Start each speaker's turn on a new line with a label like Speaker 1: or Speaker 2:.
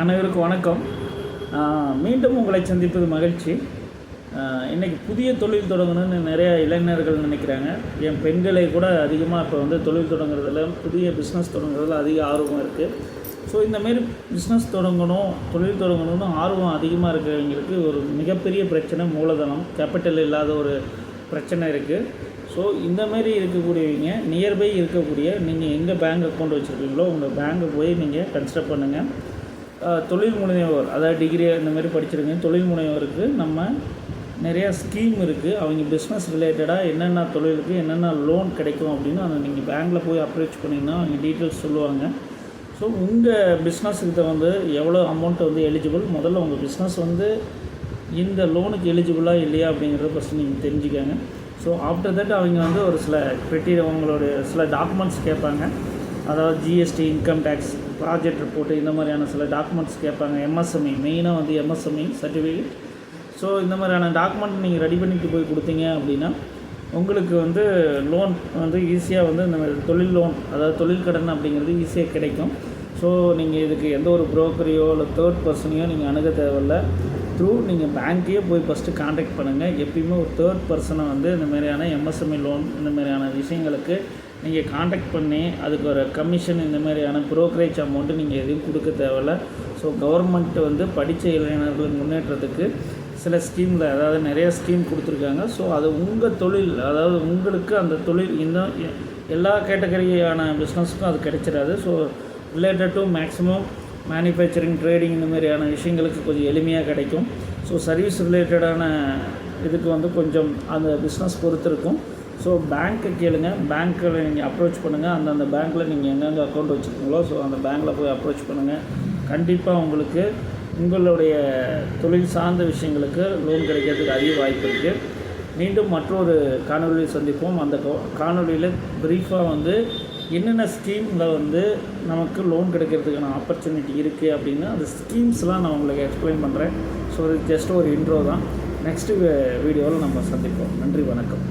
Speaker 1: அனைவருக்கும் வணக்கம். மீண்டும் உங்களை சந்திப்பது மகிழ்ச்சி. இன்றைக்கி புதிய தொழில் தொடங்கணும்னு நிறையா இளைஞர்கள் நினைக்கிறாங்க. என் பெண்களை கூட அதிகமாக இப்போ தொழில் தொடங்குறதுல, புதிய பிஸ்னஸ் தொடங்குறதுல அதிக ஆர்வம் இருக்குது. ஸோ இந்தமாரி பிஸ்னஸ் தொடங்கணும், தொழில் தொடங்கணும்னு ஆர்வம் அதிகமாக இருக்கிறவங்களுக்கு ஒரு மிகப்பெரிய பிரச்சனை மூலதனம், கேபிட்டல் இல்லாத ஒரு பிரச்சனை இருக்குது. ஸோ இந்தமாரி இருக்கக்கூடியவங்க நியர்பை இருக்கக்கூடிய நீங்கள் எங்கே பேங்க் அக்கௌண்ட் வச்சுருக்கீங்களோ உங்கள் பேங்க்கை போய் நீங்கள் கன்சிடர் பண்ணுங்கள். தொழில் முனைவோர், அதாவது டிகிரி இந்தமாரி படிச்சிருங்க. தொழில் முனைவோருக்கு நம்ம நிறையா ஸ்கீம் இருக்குது. அவங்க பிஸ்னஸ் ரிலேட்டடாக என்னென்ன தொழிலுக்கு என்னென்ன லோன் கிடைக்கும் அப்படின்னு அதை நீங்கள் பேங்க்கில் போய் அப்ரோச் பண்ணிங்கன்னா அவங்க டீட்டெயில்ஸ் சொல்லுவாங்க. ஸோ உங்கள் பிஸ்னஸுக்கு எவ்வளோ அமௌண்ட் எலிஜிபிள், முதல்ல உங்கள் பிஸ்னஸ் இந்த லோனுக்கு எலிஜிபிளாக இல்லையா அப்படிங்கிறத ஃபஸ்ட்டு நீங்கள் தெரிஞ்சுக்கோங்க. ஸோ ஆஃப்டர் தட் அவங்க ஒரு சில உங்களுடைய சில டாக்குமெண்ட்ஸ் கேட்பாங்க. அதாவது GST, income tax, project report, இந்த மாதிரியான சில டாக்குமெண்ட்ஸ் கேட்பாங்க. எம்எஸ்எம்இ, மெயினாக எம்எஸ்எம்இ சர்டிஃபிகேட். ஸோ இந்த மாதிரியான டாக்குமெண்ட் நீங்கள் ரெடி பண்ணிட்டு போய் கொடுத்தீங்க அப்படின்னா உங்களுக்கு லோன் ஈஸியாக இந்த தொழில் லோன், அதாவது தொழில் கடன் அப்படிங்கிறது ஈஸியாக கிடைக்கும். ஸோ நீங்கள் இதுக்கு எந்த ஒரு புரோக்கரையோ இல்லை தேர்ட் பர்சனையோ நீங்கள் அணுக தேவையில்லை. நீங்கள் பேங்க்கையே போய் ஃபஸ்ட்டு காண்டாக்ட் பண்ணுங்கள். எப்பயுமே ஒரு தேர்ட் பர்சனை இந்த மாதிரியான எம்எஸ்எம்இ லோன் இந்த மாதிரியான விஷயங்களுக்கு நீங்கள் காண்டாக்ட் பண்ணி அதுக்கு ஒரு கமிஷன், இந்த மாதிரியான ப்ரோக்கரேஜ் அமௌண்ட்டு நீங்கள் எதுவும் கொடுக்க தேவையில்லை. ஸோ கவர்மெண்ட்டு படித்த இளைஞர்கள் முன்னேற்றத்துக்கு சில ஸ்கீமில், அதாவது நிறைய ஸ்கீம் கொடுத்துருக்காங்க. ஸோ அது உங்கள் தொழில், அதாவது உங்களுக்கு அந்த தொழில் இன்னும் எல்லா கேட்டகரியான பிஸ்னஸுக்கும் அது கிடைச்சிடாது. So related to maximum manufacturing, trading இந்த மாதிரியான விஷயங்களுக்கு கொஞ்சம் எளிமையாக கிடைக்கும். ஸோ சர்வீஸ் ரிலேட்டடான இதுக்கு கொஞ்சம் அந்த பிஸ்னஸ் பொறுத்து இருக்கும். ஸோ பேங்க்கை கேளுங்க, பேங்க்கில் நீங்கள் அப்ரோச் பண்ணுங்கள். அந்தந்த பேங்க்கில் நீங்கள் எங்கெங்கே அக்கௌண்ட் வச்சுருக்கீங்களோ ஸோ அந்த பேங்க்கில் போய் அப்ரோச் பண்ணுங்கள். கண்டிப்பாக உங்களுக்கு உங்களுடைய தொழில் சார்ந்த விஷயங்களுக்கு லோன் கிடைக்கிறதுக்கு அதிக வாய்ப்பு இருக்குது. மீண்டும் மற்றொரு காணொலியில் சந்திப்போம். அந்த காணொலியில் ப்ரீஃபாக என்னென்ன ஸ்கீமில் நமக்கு லோன் கிடைக்கிறதுக்கான ஆப்பர்ச்சுனிட்டி இருக்குது அப்படின்னு அந்த ஸ்கீம்ஸ்லாம் நான் உங்களுக்கு எக்ஸ்பிளைன் பண்ணுறேன். ஸோ இது ஜஸ்ட் ஒரு இன்ட்ரோ தான். நெக்ஸ்ட்டு வீடியோவில் நம்ம சந்திப்போம். நன்றி, வணக்கம்.